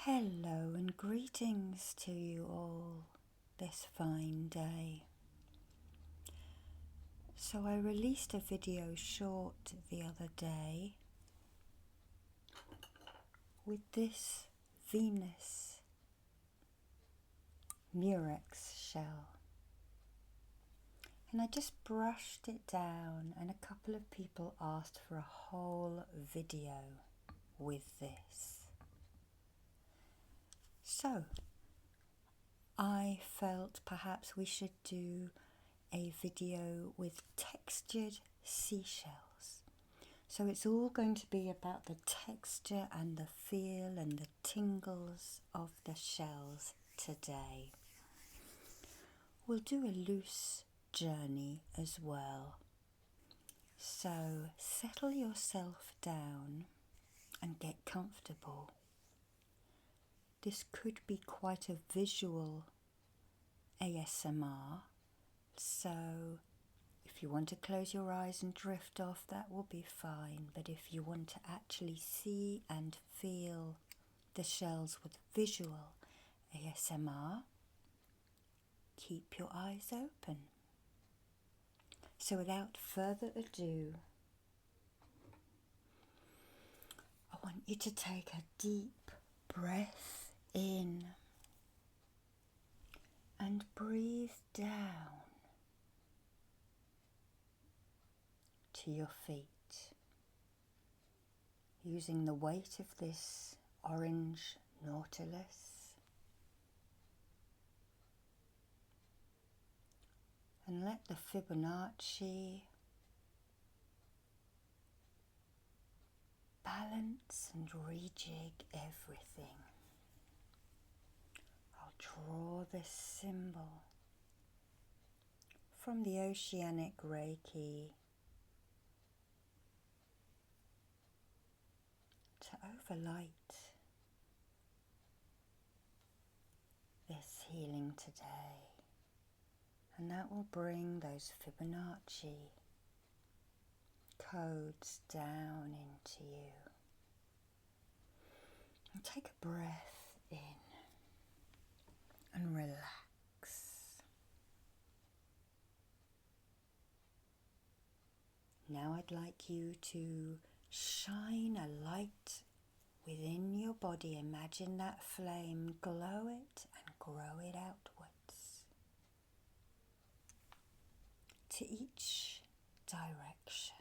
Hello and greetings to you all this fine day. So I released a video short the other day with this Venus Murex shell, and I just brushed it down, and a couple of people asked for a whole video with this. So I felt perhaps we should do a video with textured seashells. So it's all going to be about the texture and the feel and the tingles of the shells today. We'll do a loose journey as well. So settle yourself down and get comfortable. This could be quite a visual ASMR, so if you want to close your eyes and drift off, that will be fine. But if you want to actually see and feel the shells with visual ASMR, keep your eyes open. So without further ado, I want you to take a deep breath in and breathe down to your feet, using the weight of this orange nautilus, and let the Fibonacci balance and rejig everything. I'll draw this symbol from the Oceanic Reiki to overlight this healing today, and that will bring those Fibonacci codes down into you. And take a breath in and relax. Now I'd like you to shine a light within your body. Imagine that flame, glow it and grow it outwards to each direction,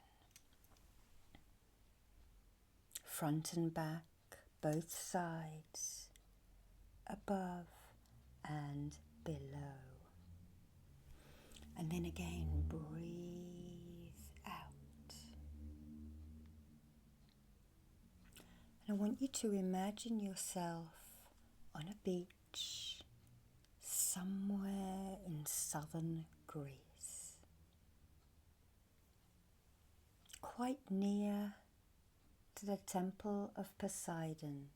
front and back, both sides, above and below. And then again, breathe out. And I want you to imagine yourself on a beach somewhere in southern Greece, quite near to the temple of Poseidon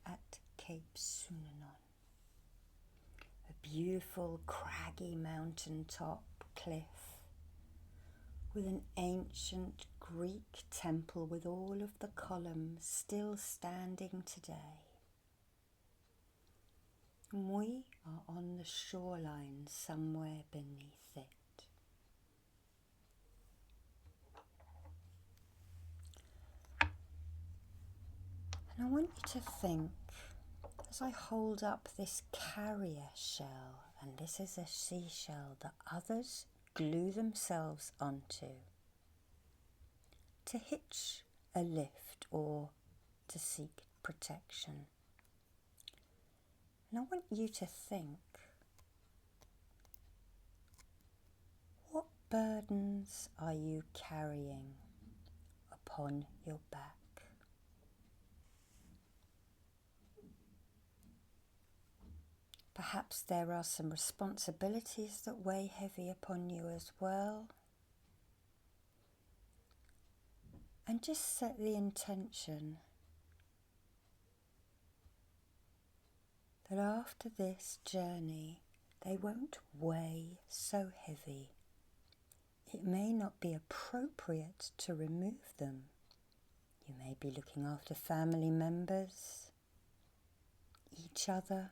at Cape Sunanon, a beautiful craggy mountaintop cliff with an ancient Greek temple with all of the columns still standing today. And we are on the shoreline somewhere beneath it. And I want you to think, as I hold up this carrier shell, and this is a seashell that others glue themselves onto to hitch a lift or to seek protection. And I want you to think, what burdens are you carrying upon your back? Perhaps there are some responsibilities that weigh heavy upon you as well. And just set the intention that after this journey, they won't weigh so heavy. It may not be appropriate to remove them. You may be looking after family members, each other,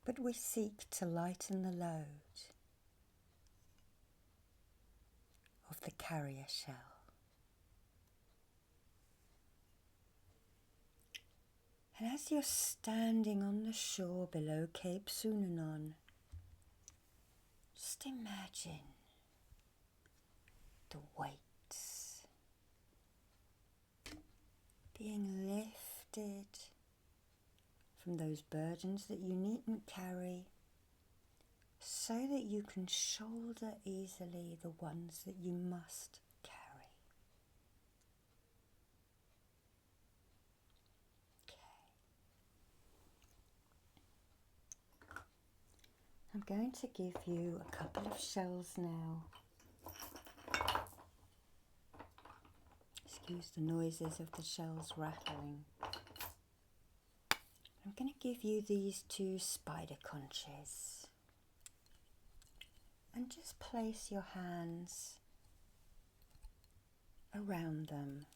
but we seek to lighten the load of the carrier shell. And as you're standing on the shore below Cape Sunanon, just imagine the weights being lifted from those burdens that you needn't carry, so that you can shoulder easily the ones that you must carry. Okay. I'm going to give you a couple of shells now. Excuse the noises of the shells rattling. I'm going to give you these 2 spider conches. And just place your hands around them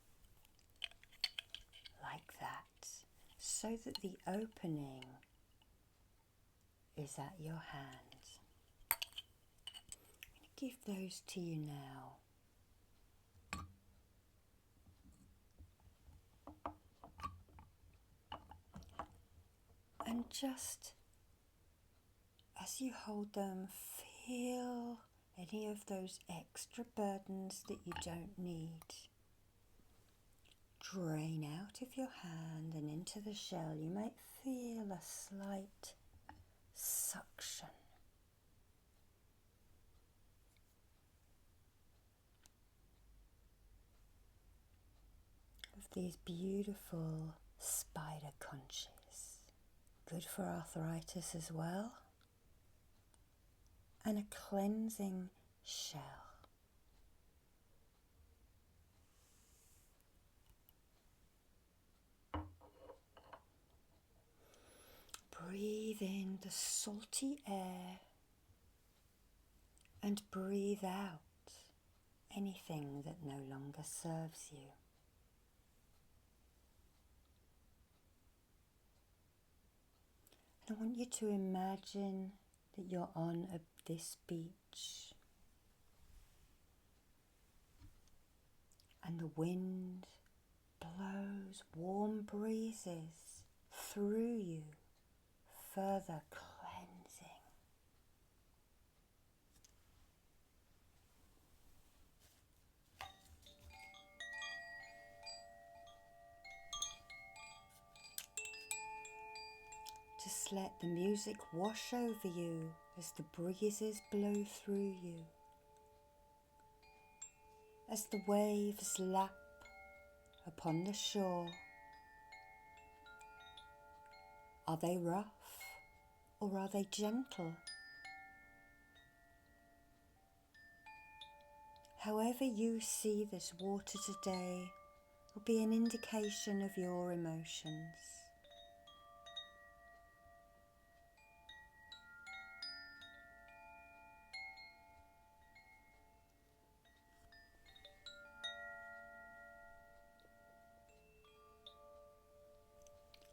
like that, so that the opening is at your hand. I'm going to give those to you now. And just as you hold them, feel any of those extra burdens that you don't need drain out of your hand and into the shell. You might feel a slight suction. Of these beautiful spider conches. Good for arthritis as well. And a cleansing shell. Breathe in the salty air and breathe out anything that no longer serves you. And I want you to imagine that you're on this beach and the wind blows warm breezes through you, further cleansing. Just let the music wash over you as the breezes blow through you. As the waves lap upon the shore, are they rough or are they gentle? However you see this water today will be an indication of your emotions.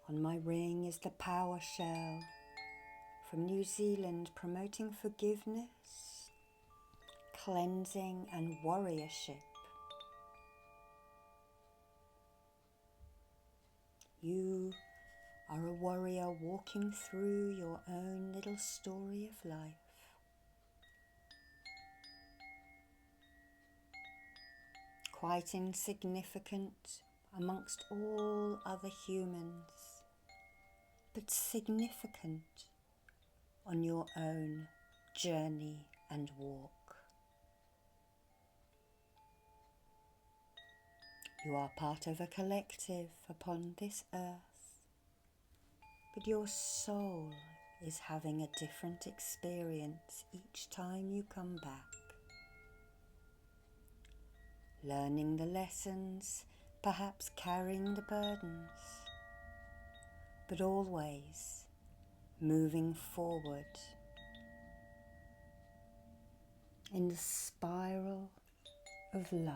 On my ring is the power shell from New Zealand, promoting forgiveness, cleansing and warriorship. You are a warrior walking through your own little story of life. Quite insignificant amongst all other humans, but significant on your own journey and walk. You are part of a collective upon this earth, but your soul is having a different experience each time you come back. Learning the lessons, perhaps carrying the burdens, but always moving forward in the spiral of life.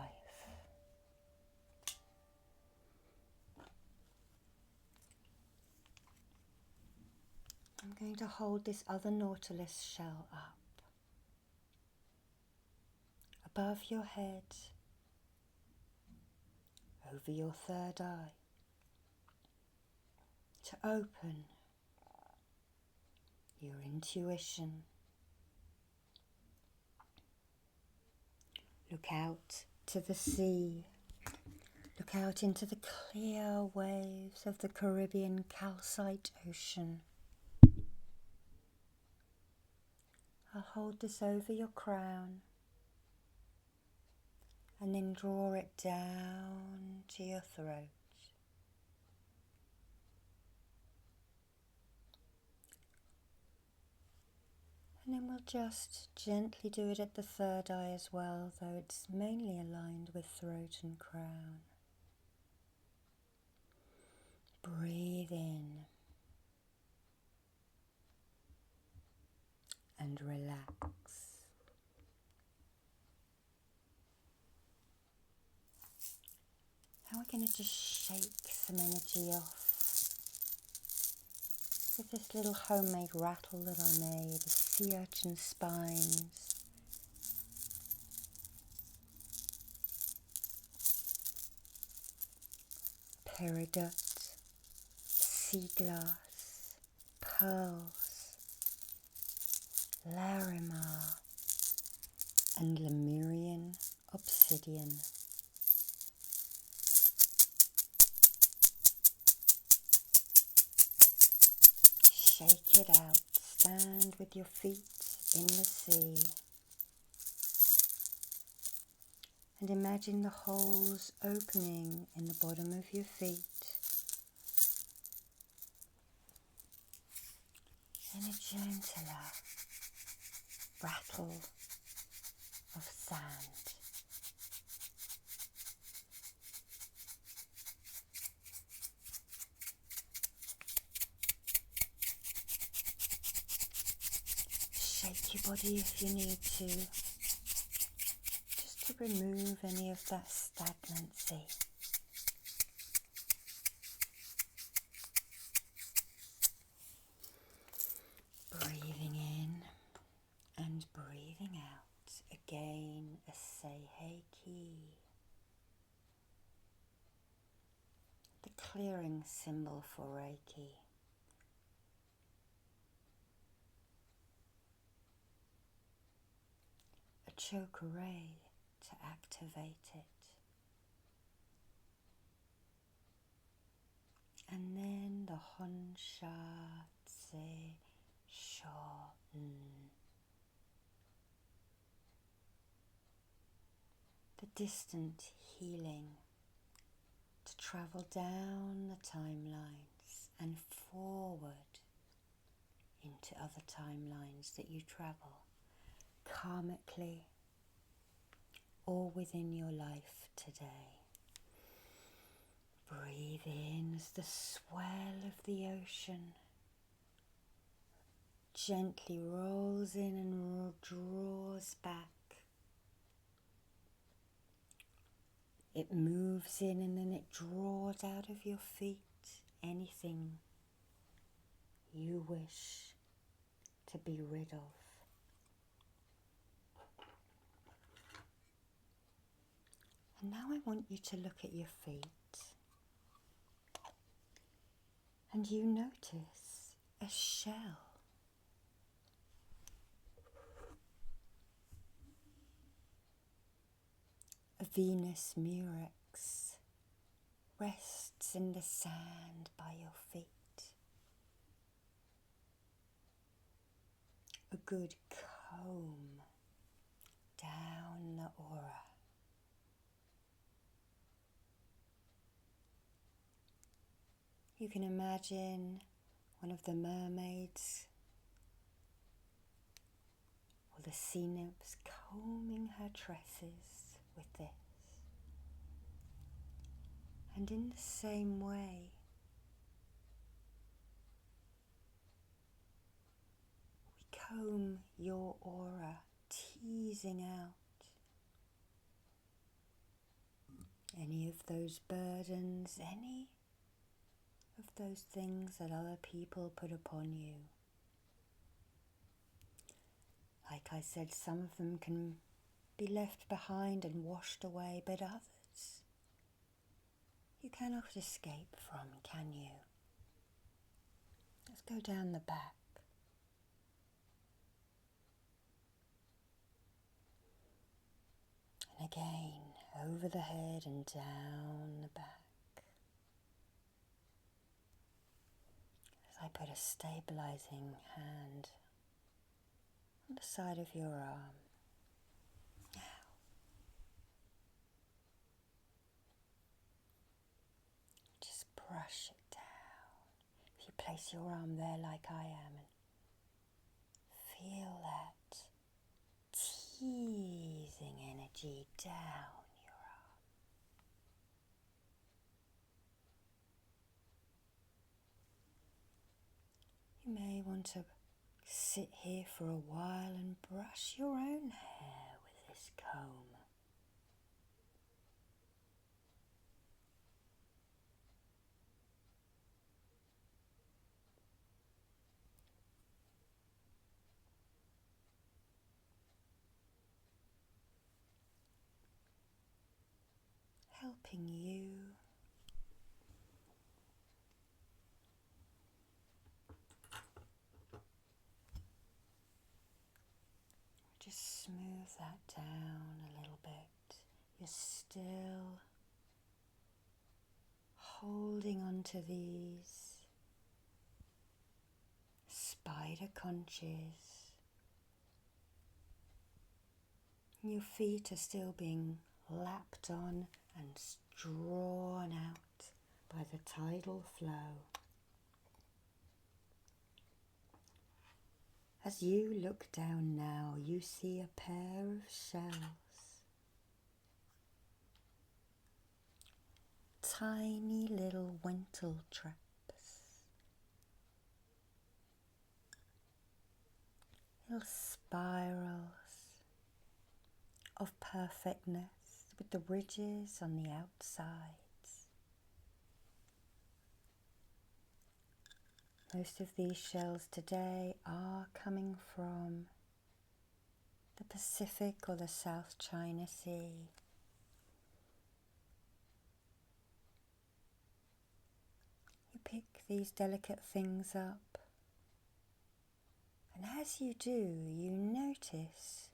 I'm going to hold this other nautilus shell up above your head, over your third eye, to open your intuition. Look out to the sea. Look out into the clear waves of the Caribbean calcite ocean. I'll hold this over your crown and then draw it down to your throat. And then we'll just gently do it at the third eye as well, though it's mainly aligned with throat and crown. Breathe in and relax. Now we're going to just shake some energy off with this little homemade rattle that I made of sea urchin spines. Peridot, sea glass, pearls, Larimar and Lemurian obsidian. Shake it out. Stand with your feet in the sea. And imagine the holes opening in the bottom of your feet. And a gentler rattle of sand. Shake your body if you need to, just to remove any of that stagnancy. Breathing in and breathing out. Again, a Seisheiki. The clearing symbol for Reiki. A chokeray to activate it. And then the Honsha Tse Shon. The distant healing to travel down the timelines and forward into other timelines that you travel karmically or within your life today. Breathe in as the swell of the ocean gently rolls in and draws back. It moves in and then it draws out of your feet anything you wish to be rid of. And now I want you to look at your feet. And you notice a shell. A Venus murex rests in the sand by your feet. A good comb down the aura. You can imagine one of the mermaids or the sea nymphs combing her tresses with this. And in the same way, we comb your aura, teasing out any of those burdens, any of those things that other people put upon you. Like I said, some of them can be left behind and washed away, but others you cannot escape from, can you? Let's go down the back. And again, over the head and down the back. As I put a stabilizing hand on the side of your arm. Now, just brush it down. If you place your arm there like I am, and feel that teasing energy down your arm. You may want to sit here for a while and brush your own hair with this comb. Helping you just smooth that down a little bit. You're still holding on to these spider conches. Your feet are still being lapped on and drawn out by the tidal flow. As you look down now, you see a pair of shells. Tiny little wintle traps. Little spirals of perfectness with the ridges on the outsides. Most of these shells today are coming from the Pacific or the South China Sea. You pick these delicate things up, and as you do, you notice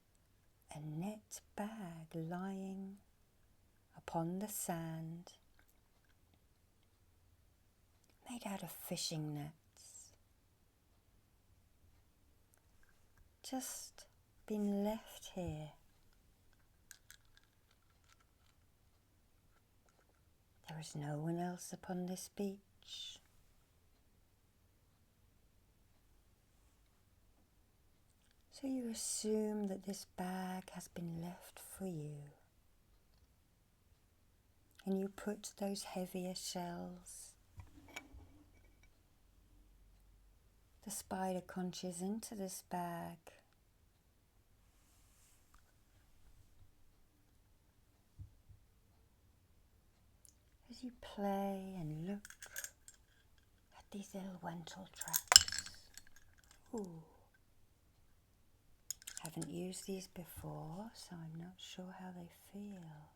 a net bag lying upon the sand, made out of fishing nets. Just been left here. There is no one else upon this beach. So you assume that this bag has been left for you. And you put those heavier shells, the spider conches, into this bag. As you play and look at these little wintle traps. Ooh. Haven't used these before, so I'm not sure how they feel.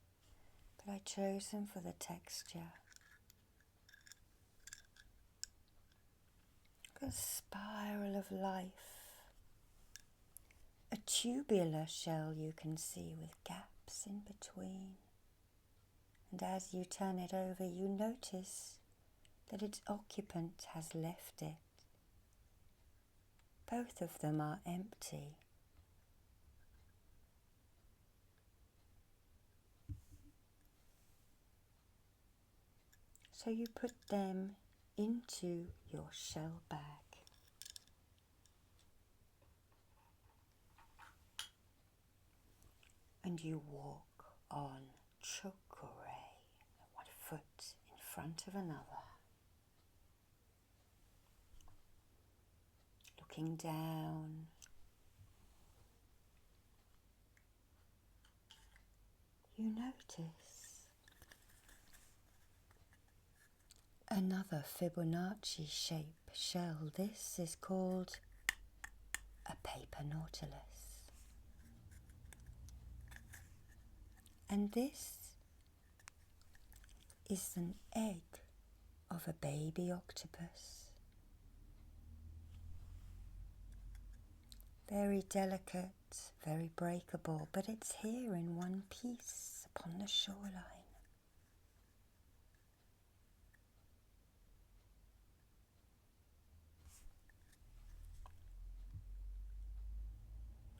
But I chose them for the texture. A spiral of life. A tubular shell you can see with gaps in between. And as you turn it over, you notice that its occupant has left it. Both of them are empty. So you put them into your shell bag. And you walk on chokore, one foot in front of another. Looking down. You notice another Fibonacci shape shell. This is called a paper nautilus. And this is an egg of a baby octopus. Very delicate, very breakable, but it's here in one piece upon the shoreline.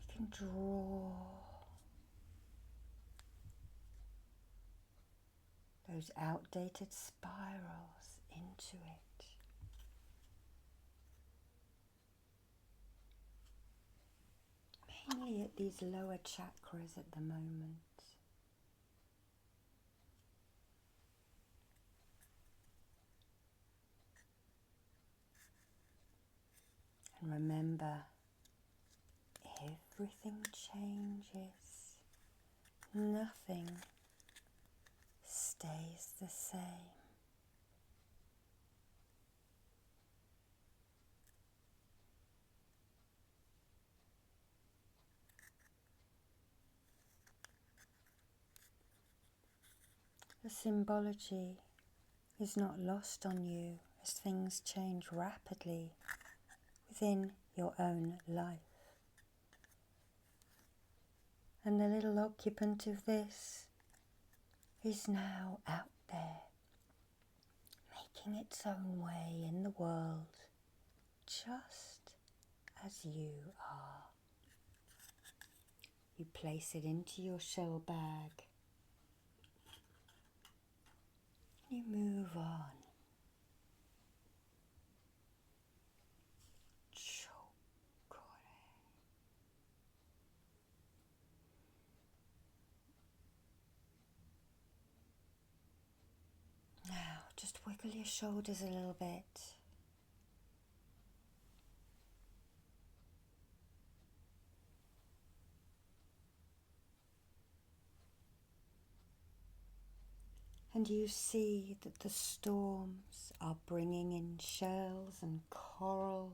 You can draw those outdated spirals into it. Mainly at these lower chakras at the moment. And remember, everything changes. Nothing stays the same. The symbology is not lost on you as things change rapidly within your own life. And the little occupant of this is now out there, making its own way in the world, just as you are. You place it into your shell bag. You move on. Now, just wiggle your shoulders a little bit. And you see that the storms are bringing in shells and corals.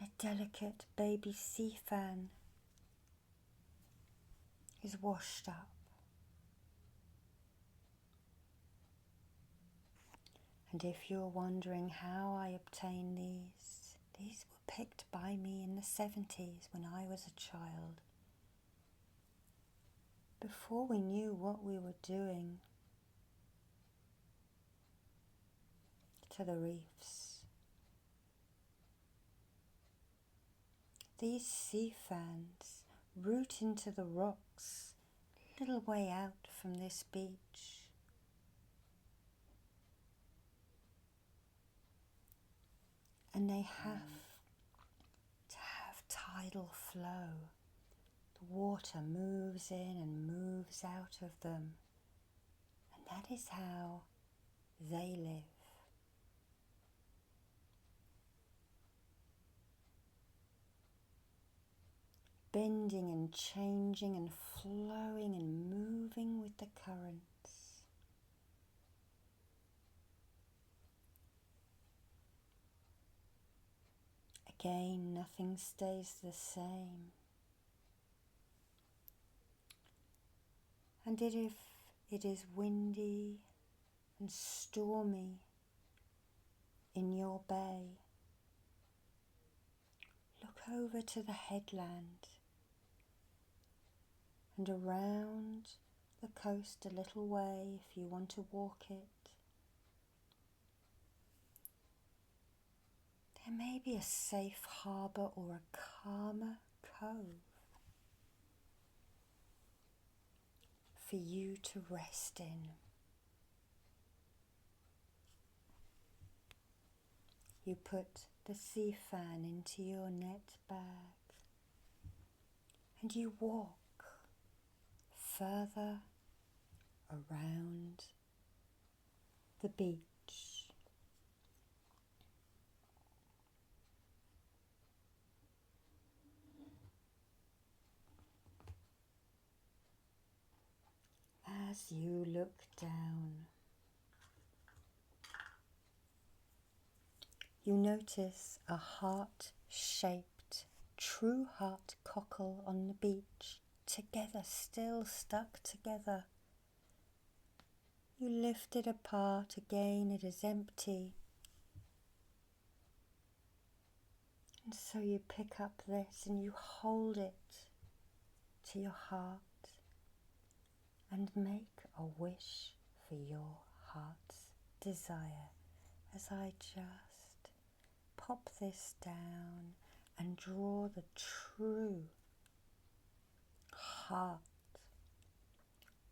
A delicate baby sea fan is washed up. And if you're wondering how I obtain these were picked by me in the 70s when I was a child. Before we knew what we were doing to the reefs. These sea fans root into the rocks a little way out from this beach. And they have to have tidal flow. The water moves in and moves out of them. And that is how they live. Bending and changing and flowing and moving with the currents. Again, nothing stays the same. And if it is windy and stormy in your bay, look over to the headland and around the coast a little way if you want to walk it. There may be a safe harbour or a calmer cove for you to rest in. You put the sea fan into your net bag and you walk further around the beach. As you look down, you notice a heart-shaped, true heart cockle on the beach, together, still stuck together. You lift it apart again, it is empty. And so you pick up this and you hold it to your heart and make a wish for your heart's desire as I just pop this down and draw the true heart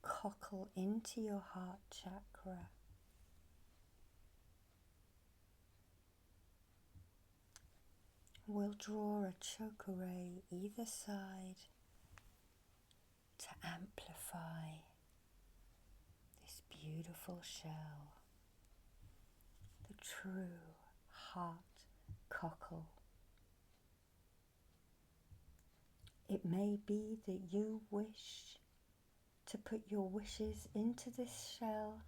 cockle into your heart chakra. We'll draw a chakra ray either side to amplify this beautiful shell, the true heart cockle. It may be that you wish to put your wishes into this shell.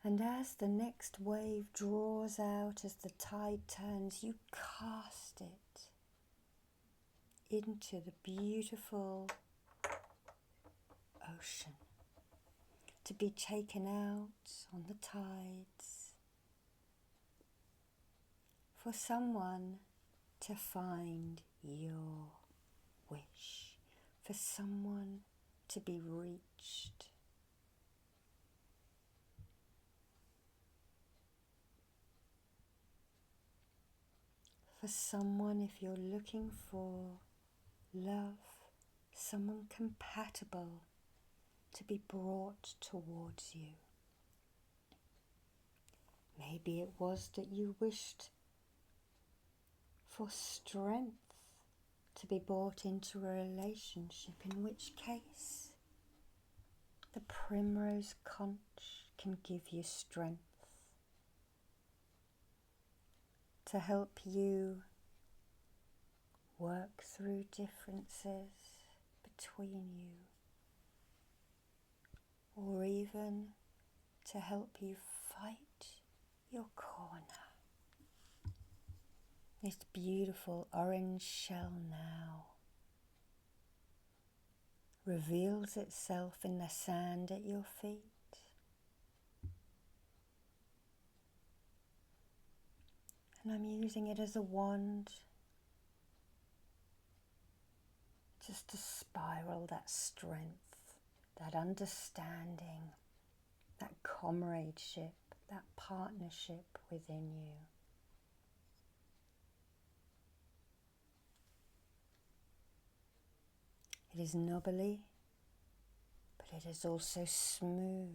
And as the next wave draws out, as the tide turns, you cast it into the beautiful ocean, to be taken out on the tides, for someone to find your wish, for someone to be reached. For someone, if you're looking for love, someone compatible to be brought towards you. Maybe it was that you wished for strength to be brought into a relationship, in which case the primrose conch can give you strength to help you work through differences between you, or even to help you fight your corner. This beautiful orange shell now reveals itself in the sand at your feet. And I'm using it as a wand just to spiral that strength, that understanding, that comradeship, that partnership within you. It is knobbly, but it is also smooth.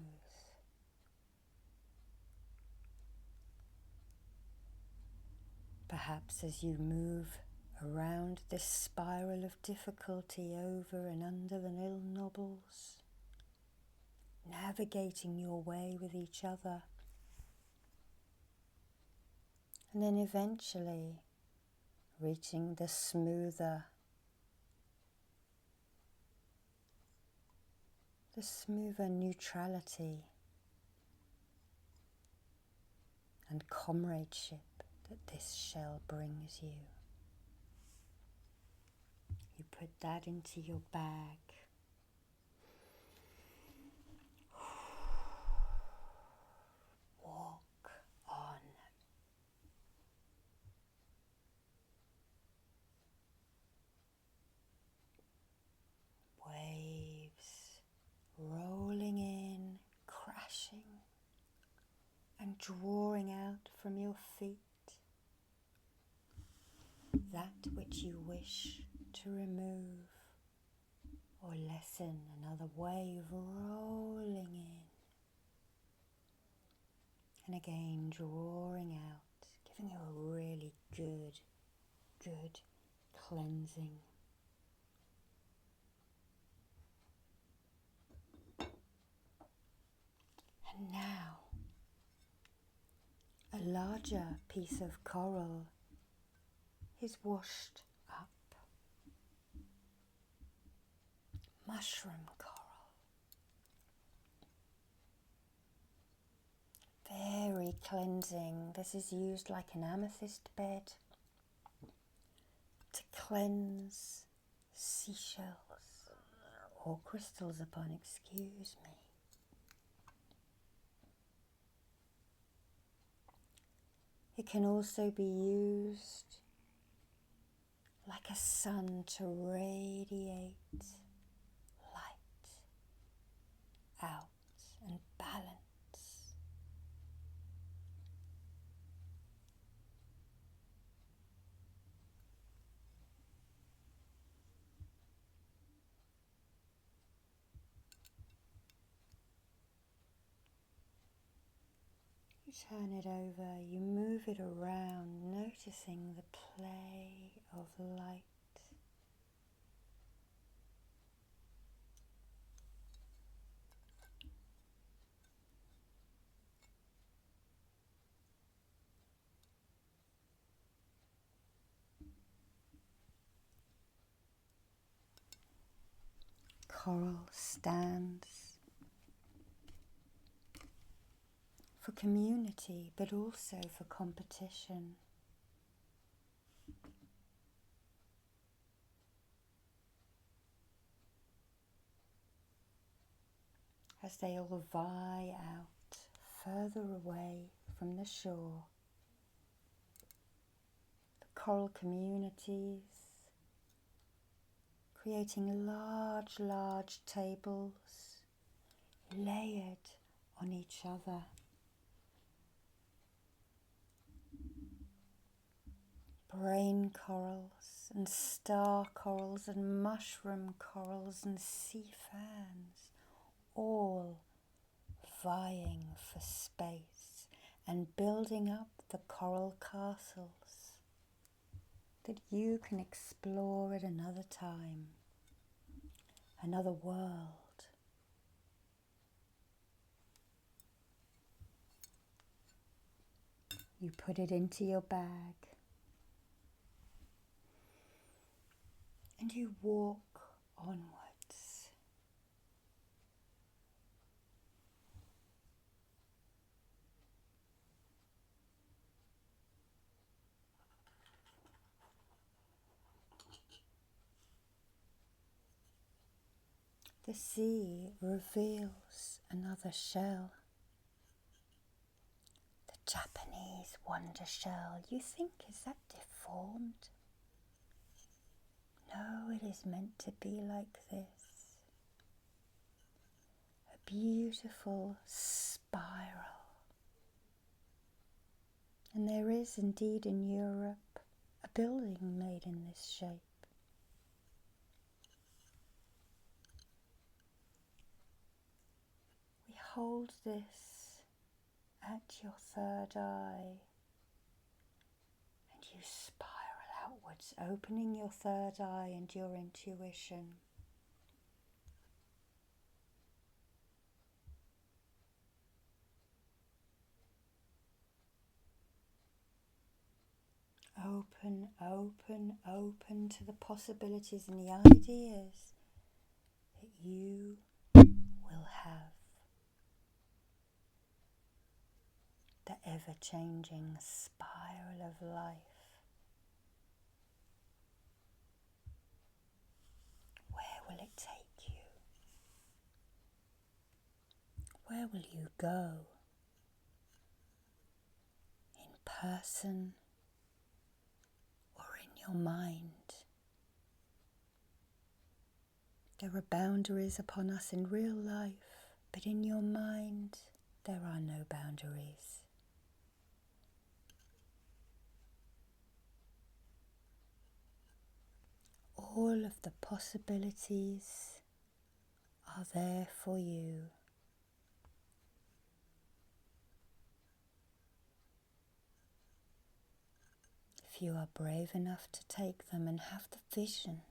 Perhaps as you move around this spiral of difficulty, over and under the little knobbles, navigating your way with each other, and then eventually reaching the smoother neutrality and comradeship that this shell brings you. You put that into your bag. Walk on. Waves rolling in, crashing, and drawing out from your feet that which you wish to remove or lessen. Another wave rolling in, and again drawing out, giving you a really good cleansing. And now, a larger piece of coral is washed up. Mushroom coral. Very cleansing. This is used like an amethyst bed to cleanse seashells or crystals upon, excuse me. It can also be used like a sun to radiate light out and balance. You turn it over, you move it around, noticing the play of light. Coral stands for community, but also for competition. As they all vie out further away from the shore, the coral communities creating large tables layered on each other. Brain corals and star corals and mushroom corals and sea fans, all vying for space and building up the coral castles that you can explore at another time, another world. You put it into your bag and you walk onwards. The sea reveals another shell. The Japanese wonder shell. You think, is that deformed? No, it is meant to be like this. A beautiful spiral. And there is indeed in Europe a building made in this shape. We hold this at your third eye and you spiral outwards, opening your third eye and your intuition. Open, open, open to the possibilities and the ideas that you will have. The ever-changing spiral of life. Where will it take you? Where will you go? In person or in your mind? There are boundaries upon us in real life, but in your mind there are no boundaries. All of the possibilities are there for you. If you are brave enough to take them and have the vision,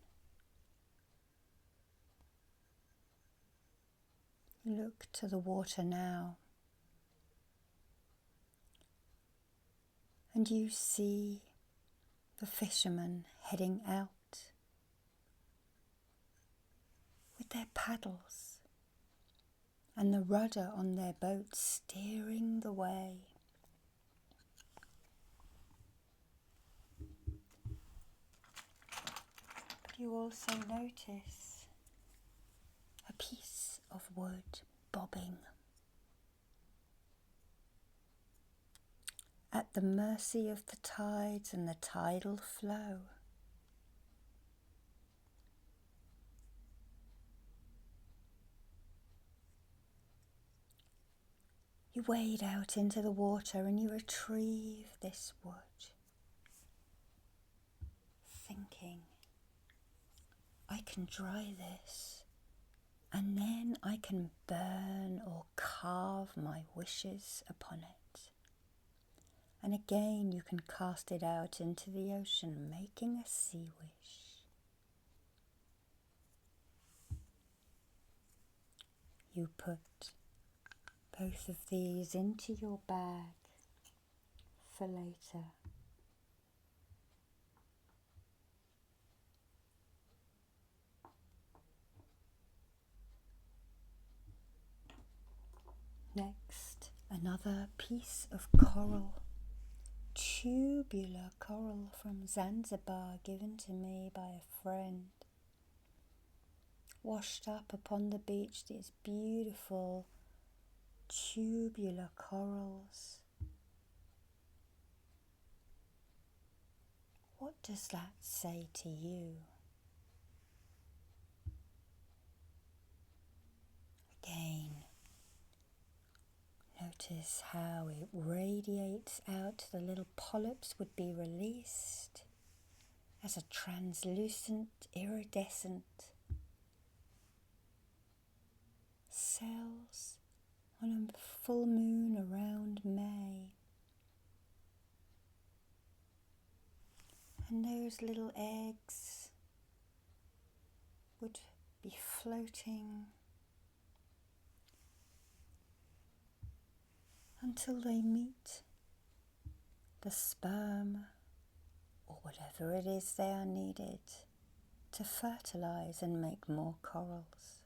look to the water now and you see the fishermen heading out with their paddles and the rudder on their boat steering the way. But you also notice a piece of wood bobbing at the mercy of the tides and the tidal flow. You wade out into the water and you retrieve this wood, thinking, I can dry this and then I can burn or carve my wishes upon it. And again you can cast it out into the ocean, making a sea wish. You put both of these into your bag for later. Next, another piece of coral, tubular coral from Zanzibar, given to me by a friend. Washed up upon the beach, these beautiful tubular corals. What does that say to you? Again, notice how it radiates out. The little polyps would be released as a translucent, iridescent cells on a full moon around May. And those little eggs would be floating until they meet the sperm or whatever it is they are needed to fertilize and make more corals.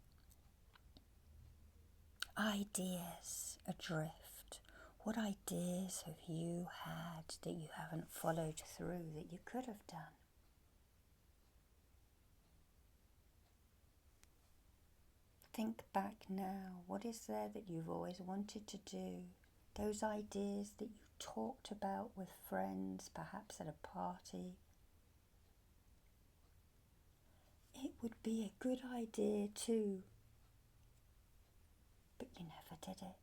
Ideas adrift. What ideas have you had that you haven't followed through that you could have done? Think back now. What is there that you've always wanted to do? Those ideas that you talked about with friends, perhaps at a party. It would be a good idea too, but you never did it.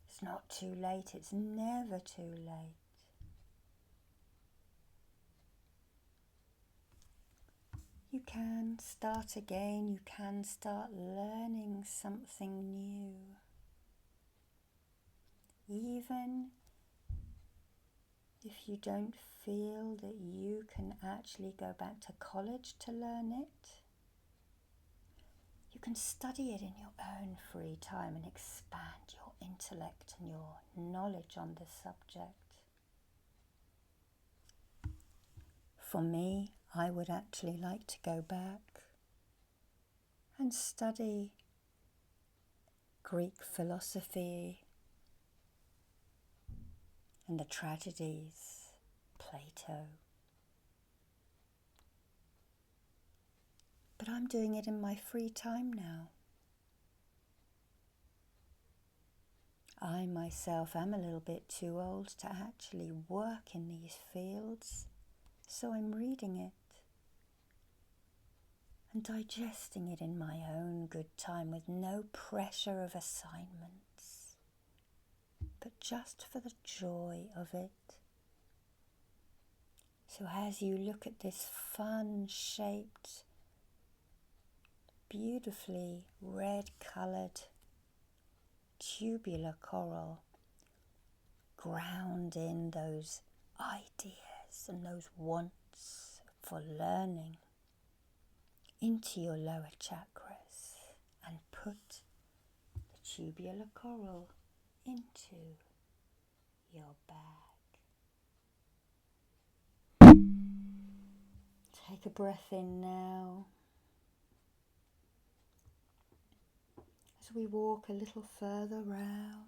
It's not too late. It's never too late. You can start again. You can start learning something new. Even if you don't feel that you can actually go back to college to learn it, you can study it in your own free time and expand your intellect and your knowledge on the subject. For me, I would actually like to go back and study Greek philosophy and the tragedies, Plato. But I'm doing it in my free time now. I myself am a little bit too old to actually work in these fields, so I'm reading it and digesting it in my own good time with no pressure of assignments, but just for the joy of it. So as you look at this fun-shaped, beautifully red-coloured tubular coral, ground in those ideas and those wants for learning into your lower chakras, and put the tubular coral into your bag. Take a breath in now. As So we walk a little further round.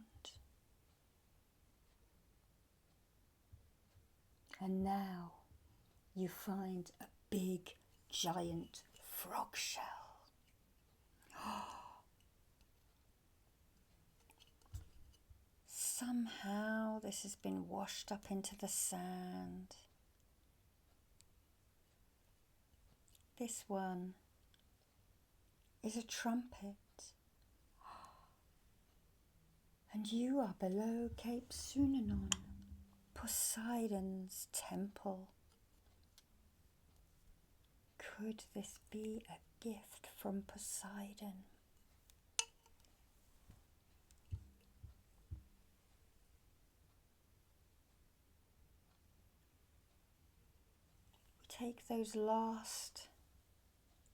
And now you find a big, giant frog shell. Somehow this has been washed up into the sand. This one is a trumpet. And you are below Cape Sunanon, Poseidon's temple. Could this be a gift from Poseidon? We take those last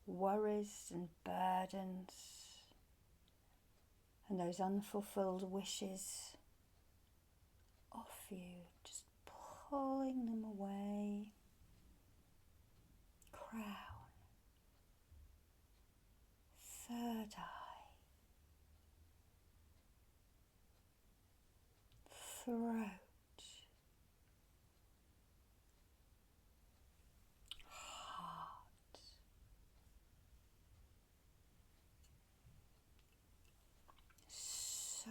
worries and burdens and those unfulfilled wishes off you, just pulling them away. Crown, third eye, throat, heart, solar,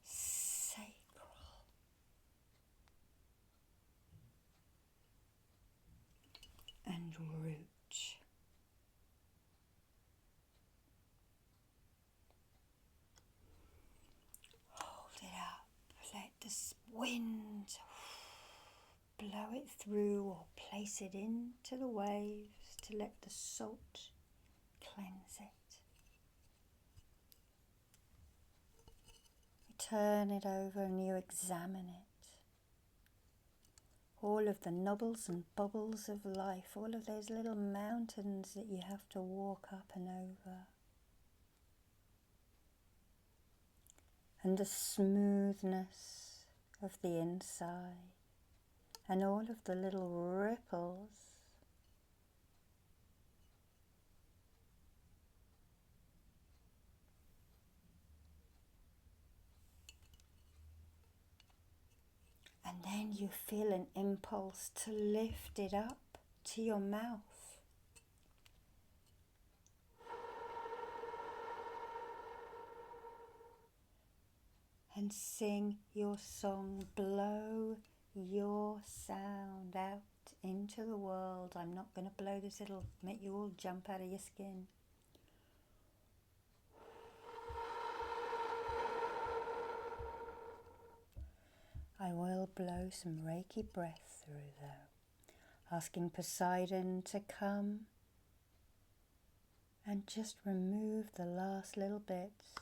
sacral, and root. Hold it up, let the wind blow it through or place it into the waves to let the salt cleanse it. You turn it over and you examine it. All of the nubbles and bubbles of life, all of those little mountains that you have to walk up and over. And the smoothness of the inside, and all of the little ripples. And then you feel an impulse to lift it up to your mouth. And sing your song, blow your sound out into the world. I'm not going to blow this, it'll make you all jump out of your skin. I will blow some Reiki breath through though, asking Poseidon to come and just remove the last little bits.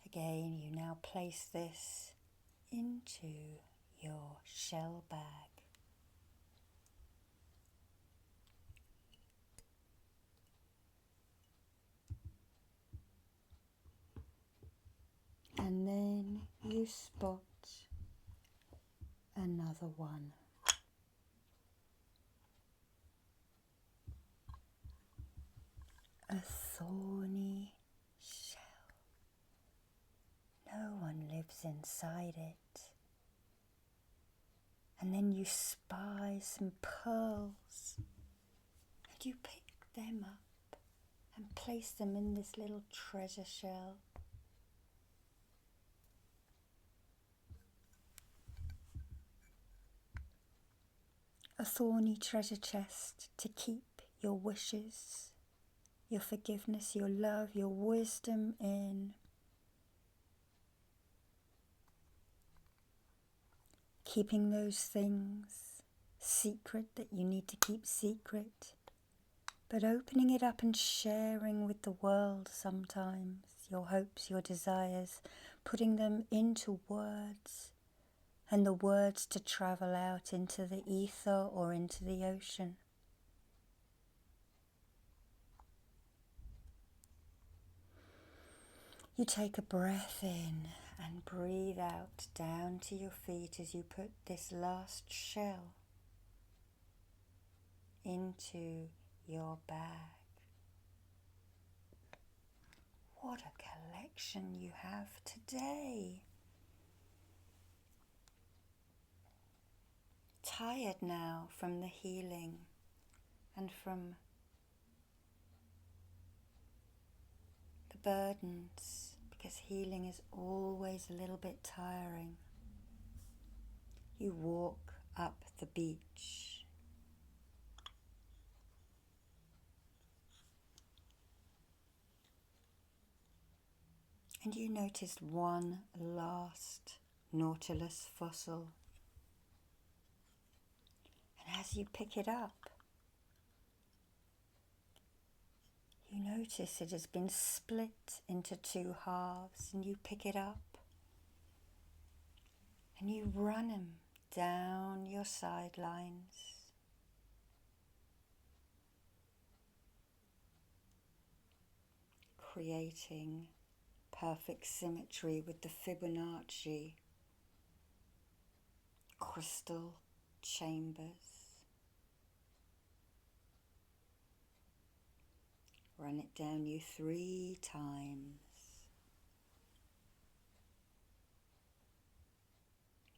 Again, you now place this into your shell bag. And then you spot another one. A thorny shell. No one lives inside it. And then you spy some pearls and you pick them up and place them in this little treasure shell. A thorny treasure chest to keep your wishes, your forgiveness, your love, your wisdom in. Keeping those things secret that you need to keep secret, but opening it up and sharing with the world sometimes, your hopes, your desires, putting them into words, and the words to travel out into the ether or into the ocean. You take a breath in and breathe out down to your feet as you put this last shell into your bag. What a collection you have today. Tired now from the healing and from the burdens, because healing is always a little bit tiring. You walk up the beach. And you noticed one last nautilus fossil. And as you pick it up, you notice it has been split into two halves, and you pick it up and you run them down your sidelines. Creating perfect symmetry with the Fibonacci crystal chambers. Run it down you 3 times.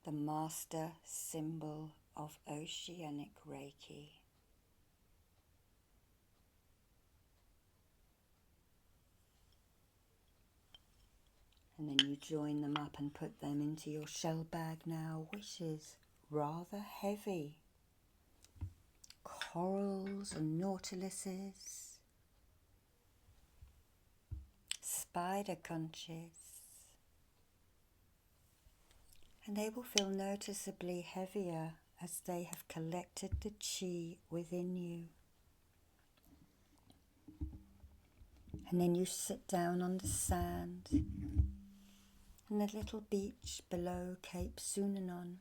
The master symbol of Oceanic Reiki. And then you join them up and put them into your shell bag now, which is rather heavy. Corals and nautiluses, spider conches, and they will feel noticeably heavier as they have collected the chi within you. And then you sit down on the sand on the little beach below Cape Sunanon,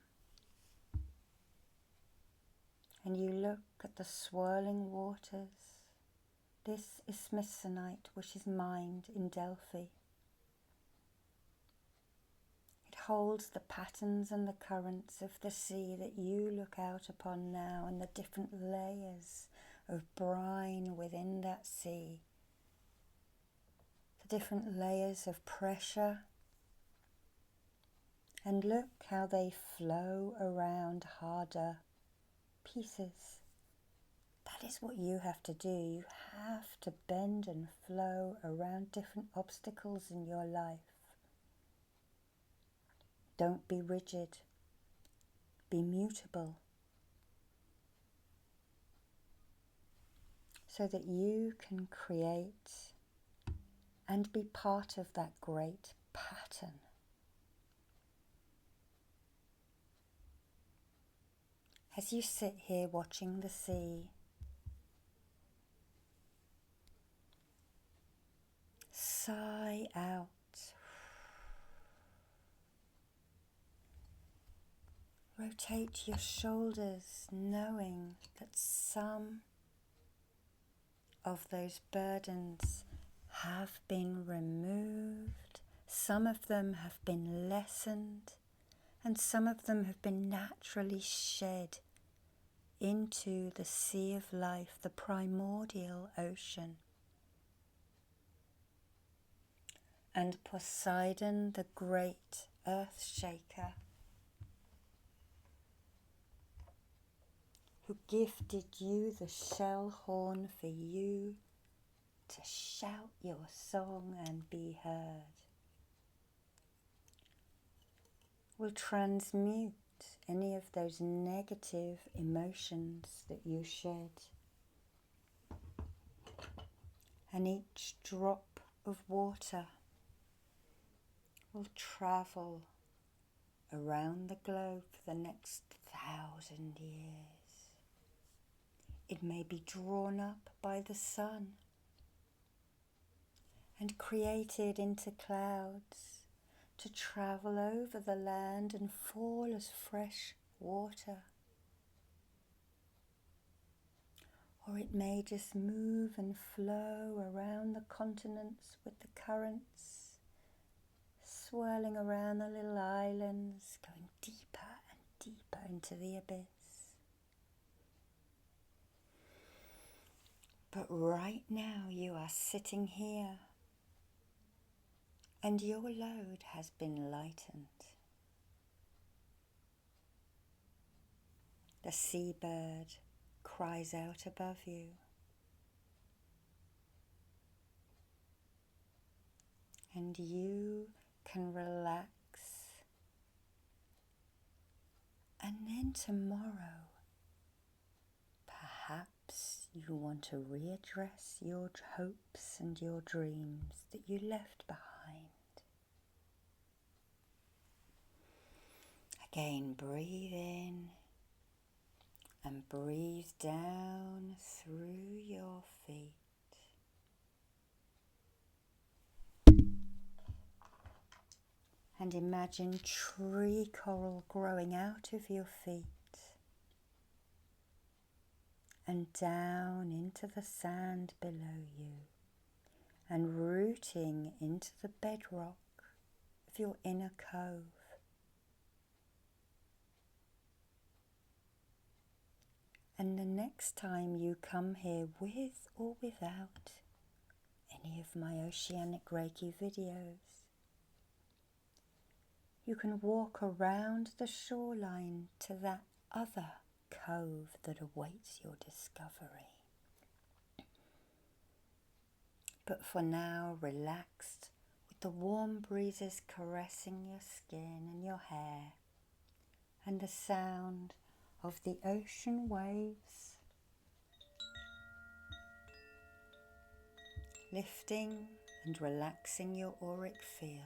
and you look at the swirling waters. This is Smithsonite, which is mined in Delphi. It holds the patterns and the currents of the sea that you look out upon now, and the different layers of brine within that sea, the different layers of pressure. And look how they flow around harder pieces. That is what you have to do. You have to bend and flow around different obstacles in your life. Don't be rigid. Be mutable. So that you can create and be part of that great pattern. As you sit here watching the sea, sigh out. Rotate your shoulders, knowing that some of those burdens have been removed, some of them have been lessened, and some of them have been naturally shed into the sea of life, the primordial ocean. And Poseidon, the great earth shaker, who gifted you the shell horn for you to shout your song and be heard, will transmute any of those negative emotions that you shed. And each drop of water will travel around the globe for the next 1,000 years. It may be drawn up by the sun and created into clouds to travel over the land and fall as fresh water. Or it may just move and flow around the continents with the currents swirling around the little islands, going deeper and deeper into the abyss. But right now you are sitting here and your load has been lightened. The seabird cries out above you. And you can relax. And then tomorrow, perhaps you want to readdress your hopes and your dreams that you left behind. Again, breathe in and breathe down through your feet. And imagine tree coral growing out of your feet and down into the sand below you and rooting into the bedrock of your inner cove. And the next time you come here with or without any of my Oceanic Reiki videos, you can walk around the shoreline to that other cove that awaits your discovery. But for now, relaxed with the warm breezes caressing your skin and your hair and the sound of the ocean waves lifting and relaxing your auric field.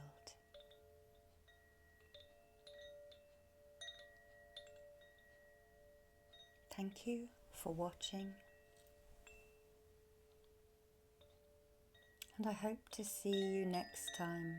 Thank you for watching, and I hope to see you next time.